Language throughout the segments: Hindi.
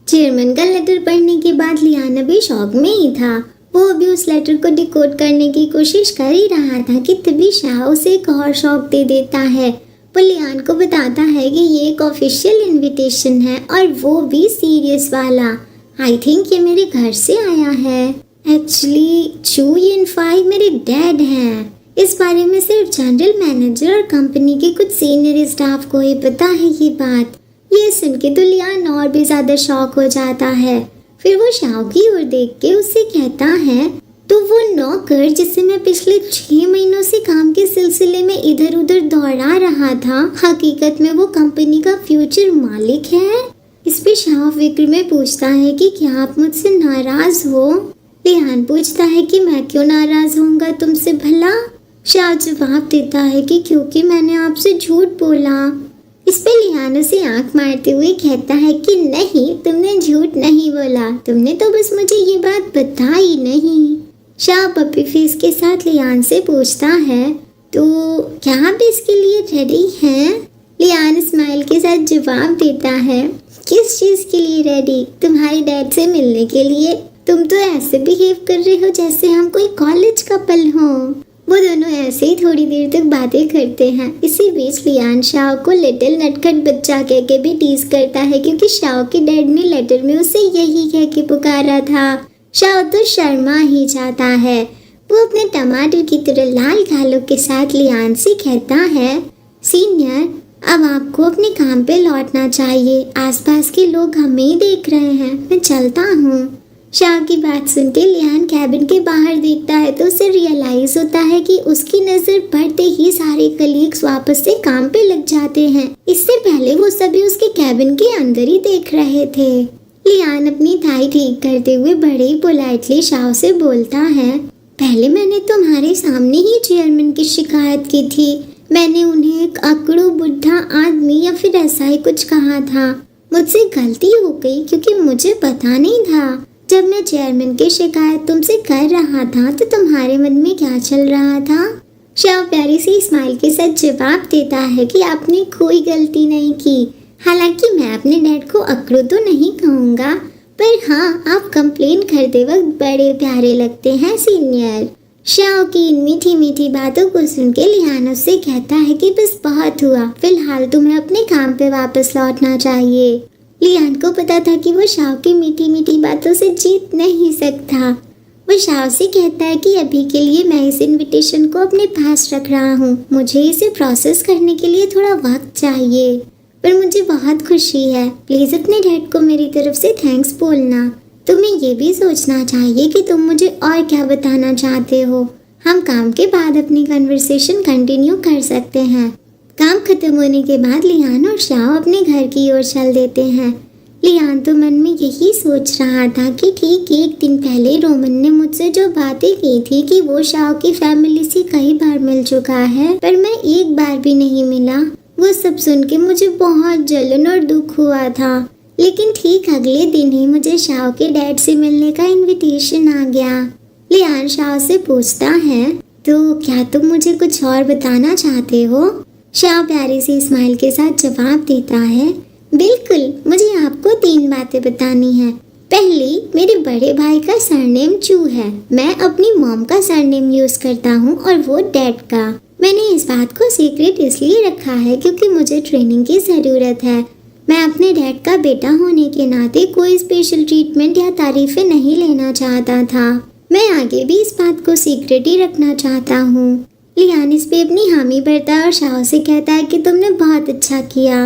चेयरमैन का लेटर पढ़ने के बाद लियान अभी शॉक में ही था। वो अभी उस लेटर को डिकोड करने की कोशिश कर ही रहा था कि तभी शाह उसे एक और शॉक दे देता है। वो लियान को बताता है कि ये एक ऑफिशियल इनविटेशन है और वो भी सीरियस वाला। आई थिंक ये मेरे घर से आया है। एक्चुअली चू यिन फाई मेरे डैड हैं। इस बारे में सिर्फ जनरल मैनेजर और कंपनी के कुछ सीनियर स्टाफ को ही पता है ये बात। ये सुन के तो लियान और भी ज्यादा शॉक हो जाता है। फिर वो शाओ की ओर देख के उससे कहता है, तो वो नौकर जिसे मैं पिछले 6 महीनों से काम के सिलसिले में इधर उधर दौड़ा रहा था, हकीकत में वो कंपनी का फ्यूचर मालिक है। इस पे शाओ फिक्र में पूछता है कि क्या आप मुझसे नाराज हो। लियान पूछता है कि मैं क्यों नाराज होऊंगा तुमसे भला। शाह जवाब देता है कि क्योंकि मैंने आपसे झूठ बोला। इस पे लियान उसे आंख मारते हुए कहता है कि नहीं, तुमने झूठ नहीं बोला, तुमने तो बस मुझे ये बात बताई नहीं। शाह पप्पी फेस के साथ लियान से पूछता है, तो क्या आप इसके लिए रेडी हैं? लियान स्माइल के साथ जवाब देता है, किस चीज के लिए रेडी? तुम्हारे डैड से मिलने के लिए? तुम तो ऐसे बिहेव कर रहे हो जैसे हम कोई कॉलेज कपल हों। वो दोनों ऐसे ही थोड़ी देर तक बातें करते हैं। इसी बीच लियान शाओ को लिटिल नटखट बच्चा कह के भी टीज करता है, क्योंकि शाओ के डैड ने लेटर में उसे यही कह के पुकारा था। शाओ तो शर्मा ही जाता है। वो अपने टमाटर की तरह लाल गालों के साथ लियान से कहता है, सीनियर, अब आपको अपने काम पे लौटना चाहिए। आसपास के लोग हमें ही देख रहे हैं, मैं चलता हूँ। शाह की बात सुन के लियान कैबिन के बाहर देखता है तो उसे रियलाइज होता है कि उसकी नजर पड़ते ही सारे कलीग्स वापस से काम पे लग जाते हैं। इससे पहले वो सभी उसके कैबिन के अंदर ही देख रहे थे। लियान अपनी टाई ठीक करते हुए बड़े ही पोलाइटली शाह से बोलता है, पहले मैंने तुम्हारे सामने ही चेयरमैन की शिकायत की थी। मैंने उन्हें एक अकड़ू बुढ़ा आदमी या फिर ऐसा ही कुछ कहा था। मुझसे गलती हो गई क्योंकि मुझे पता नहीं था। जब मैं चेयरमैन की शिकायत तुमसे कर रहा था तो तुम्हारे मन में क्या चल रहा था? शाह प्यारी सी स्माइल के साथ जवाब देता है कि आपने कोई गलती नहीं की। हालांकि मैं अपने डैड को अकड़ू तो नहीं कहूँगा, पर हाँ, आप कंप्लेन करते वक्त बड़े प्यारे लगते हैं सीनियर। शाह की इन मीठी मीठी बातों को सुन के लियान उससे कहता है कि बस बहुत हुआ, फिलहाल तुम्हें अपने काम पे वापस लौटना चाहिए। लियान को पता था कि वो शाह की मीठी मीठी बातों से जीत नहीं सकता। वो शाह से कहता है कि अभी के लिए मैं इस इनविटेशन को अपने पास रख रहा हूँ। मुझे इसे प्रोसेस करने के लिए थोड़ा वक्त चाहिए, पर मुझे बहुत खुशी है। प्लीज अपने डैड को मेरी तरफ से थैंक्स बोलना। तुम्हें ये भी सोचना चाहिए कि तुम मुझे और क्या बताना चाहते हो। हम काम के बाद अपनी कन्वर्सेशन कंटिन्यू कर सकते हैं। काम खत्म होने के बाद लियान और शाह अपने घर की ओर चल देते हैं। लियान तो मन में यही सोच रहा था कि ठीक 1 दिन पहले रोमन ने मुझसे जो बातें की थी कि वो शाह की फैमिली से कई बार मिल चुका है, पर मैं एक बार भी नहीं मिला। वो सब सुन के मुझे बहुत जलन और दुख हुआ था। लेकिन ठीक अगले दिन ही मुझे शाह के डैड से मिलने का इनविटेशन आ गया। लियान शाह से पूछता है, तो क्या तुम मुझे कुछ और बताना चाहते हो? शाह प्यारी सी स्माइल के साथ जवाब देता है, बिल्कुल, मुझे आपको 3 बातें बतानी है। पहली, मेरे बड़े भाई का सरनेम चू है। मैं अपनी मॉम का सरनेम यूज करता हूँ और वो डैड का। मैंने इस बात को सीक्रेट इसलिए रखा है क्योंकि मुझे ट्रेनिंग की जरूरत है। मैं अपने डैड का बेटा होने के नाते कोई स्पेशल ट्रीटमेंट या तारीफें नहीं लेना चाहता था। मैं आगे भी इस बात को सीक्रेट ही रखना चाहता हूँ। लियान इस पे अपनी हामी भरता है और शाह से कहता है कि तुमने बहुत अच्छा किया।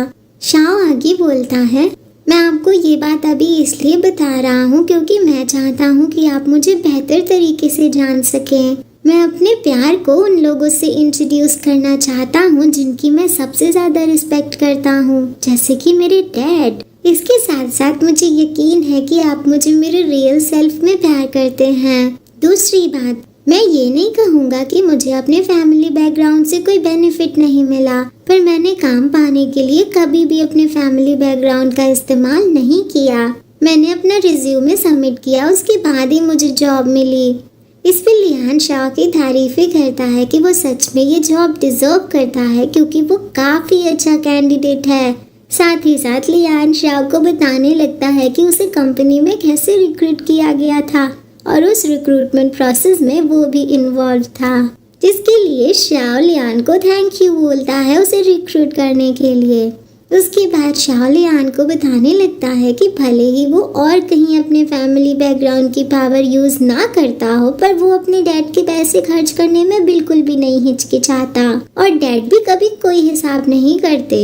शाह आगे बोलता है, मैं आपको ये बात अभी इसलिए बता रहा हूँ क्योंकि मैं चाहता हूँ कि आप मुझे बेहतर तरीके से जान सकें। मैं अपने प्यार को उन लोगों से इंट्रोड्यूस करना चाहता हूँ जिनकी मैं सबसे ज्यादा रिस्पेक्ट करता हूँ, जैसे कि मेरे डैड। इसके साथ साथ मुझे यकीन है कि आप मुझे मेरे रियल सेल्फ में प्यार करते हैं। दूसरी बात, मैं ये नहीं कहूँगा कि मुझे अपने फैमिली बैकग्राउंड से कोई बेनिफिट नहीं मिला, पर मैंने काम पाने के लिए कभी भी अपने फैमिली बैकग्राउंड का इस्तेमाल नहीं किया। मैंने अपना रिज्यूमे सबमिट किया, उसके बाद ही मुझे जॉब मिली। इस पे लियान शाह की तारीफें करता है कि वो सच में ये जॉब डिजर्व करता है क्योंकि वो काफी अच्छा कैंडिडेट है। साथ ही साथ लियान शाओ को बताने लगता है कि उसे कंपनी में कैसे रिक्रूट किया गया था और उस रिक्रूटमेंट प्रोसेस में वो भी इन्वॉल्व था, जिसके लिए शाओ लियान को थैंक यू बोलता है उसे रिक्रूट करने के लिए। उसके बाद शाओ लियान को बताने लगता है कि भले ही वो और कहीं अपने फैमिली बैकग्राउंड की पावर यूज ना करता हो, पर वो अपने डैड के पैसे खर्च करने में बिल्कुल भी नहीं हिचकिचाता और डैड भी कभी कोई हिसाब नहीं करते।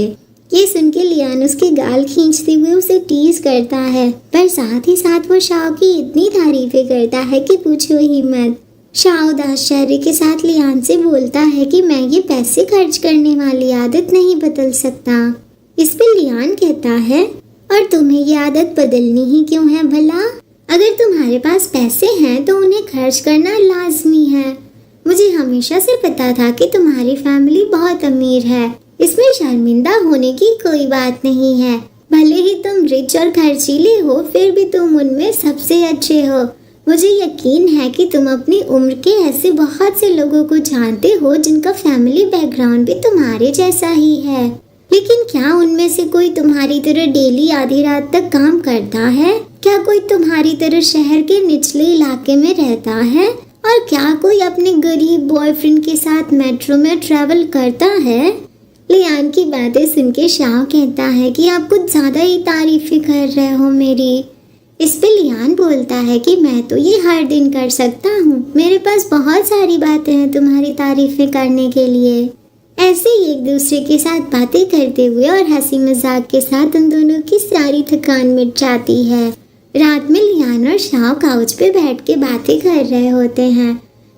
ये सुन के लियान उसके गाल खींचते हुए उसे टीज करता है, पर साथ ही साथ वो शाओ की इतनी तारीफें करता है कि पूछो ही मत। शाओ आश्चर्य के साथ लियान से बोलता है कि मैं ये पैसे खर्च करने वाली आदत नहीं बदल सकता। इस पे लियान कहता है, और तुम्हें ये आदत बदलनी ही क्यों है भला? अगर तुम्हारे पास पैसे हैं तो उन्हें खर्च करना लाजमी है। मुझे हमेशा से पता था कि तुम्हारी फैमिली बहुत अमीर है, इसमें शर्मिंदा होने की कोई बात नहीं है। भले ही तुम रिच और खर्चीले हो, फिर भी तुम उनमें सबसे अच्छे हो। मुझे यकीन है कि तुम अपनी उम्र के ऐसे बहुत से लोगों को जानते हो जिनका फैमिली बैकग्राउंड भी तुम्हारे जैसा ही है, लेकिन क्या उनमें से कोई तुम्हारी तरह डेली आधी रात तक काम करता है? क्या कोई तुम्हारी तरह शहर के निचले इलाके में रहता है? और क्या कोई अपने गरीब बॉयफ्रेंड के साथ मेट्रो में ट्रैवल करता है? लियान की बातें सुन के शाओ कहता है कि आप कुछ ज्यादा ही तारीफें कर रहे हो मेरी। इस पे लियान बोलता है कि मैं तो ये हर दिन कर सकता हूँ, मेरे पास बहुत सारी बातें हैं तुम्हारी तारीफें करने के लिए। ऐसे ही एक दूसरे के साथ बातें करते हुए और हंसी मजाक के साथ उन दोनों की सारी थकान मिट जाती है। रात में लियान और शाओ काउच पे बैठ के बातें कर रहे होते हैं।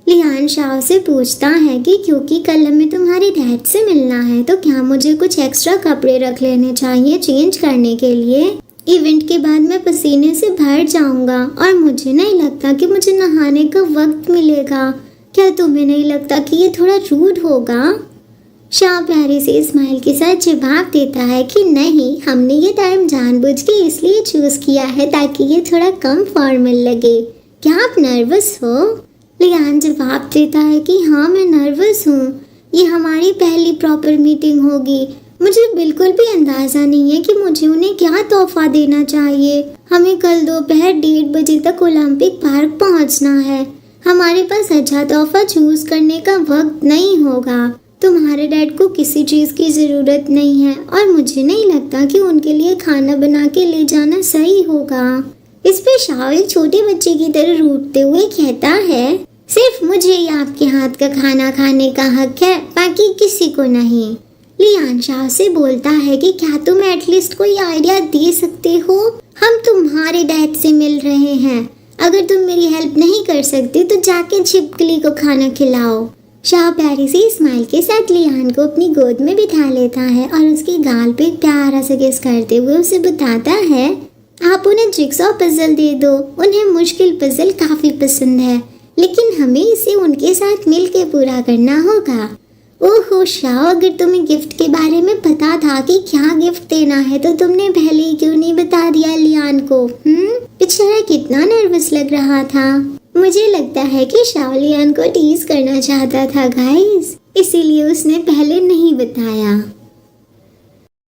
लियान शाओ से पूछता है कि क्योंकि कल हमें तुम्हारे डैड से मिलना है तो क्या मुझे कुछ एक्स्ट्रा कपड़े रख लेने चाहिए चेंज करने के लिए? इवेंट के बाद मैं पसीने से भर जाऊंगा और मुझे नहीं लगता कि मुझे नहाने का वक्त मिलेगा। क्या तुम्हें नहीं लगता कि ये थोड़ा रूड होगा? शाओ प्यारे से स्माइल के साथ जवाब देता है कि नहीं, हमने ये टाइम जानबूझ के इसलिए चूज किया है ताकि ये थोड़ा कम फॉर्मल लगे। क्या आप नर्वस हो? लियान जवाब देता है कि हाँ मैं नर्वस हूँ, ये हमारी पहली प्रॉपर मीटिंग होगी। मुझे बिल्कुल भी अंदाजा नहीं है कि मुझे उन्हें क्या तोहफा देना चाहिए। हमें कल दोपहर 1:30 बजे तक ओलंपिक पार्क पहुँचना है। हमारे पास अच्छा तोहफा चूज करने का वक्त नहीं होगा। तुम्हारे डैड को किसी चीज़ की ज़रूरत नहीं है और मुझे नहीं लगता कि उनके लिए खाना बना के ले जाना सही होगा। इस पे शाओ एक छोटे बच्चे की तरह रूठते हुए कहता है, सिर्फ मुझे ही आपके हाथ का खाना खाने का हक है, बाकी किसी को नहीं। लियान शाओ से बोलता है कि क्या तुम एटलीस्ट कोई आइडिया दे सकते हो? हम तुम्हारे डैड से मिल रहे हैं, अगर तुम मेरी हेल्प नहीं कर सकते तो जाके छिपकली को खाना खिलाओ। शाओ प्यारी से स्माइल के साथ लियान को अपनी गोद में बिठा लेता है और उसके गाल पे एक प्यारा सा किस करते हुए उसे बताता है, आप उन्हें जिगसॉ पजल दे दो, उन्हें मुश्किल पजल काफी पसंद है, लेकिन हमें इसे उनके साथ मिलके पूरा करना होगा। ओहो शाओ, अगर तुम्हें गिफ्ट के बारे में पता था कि क्या गिफ्ट देना है तो तुमने पहले ही क्यों नहीं बता दिया लियान को? बेचारा कितना नर्वस लग रहा था। मुझे लगता है कि शाओ लियान को टीज करना चाहता था गाइस, इसीलिए उसने पहले नहीं बताया।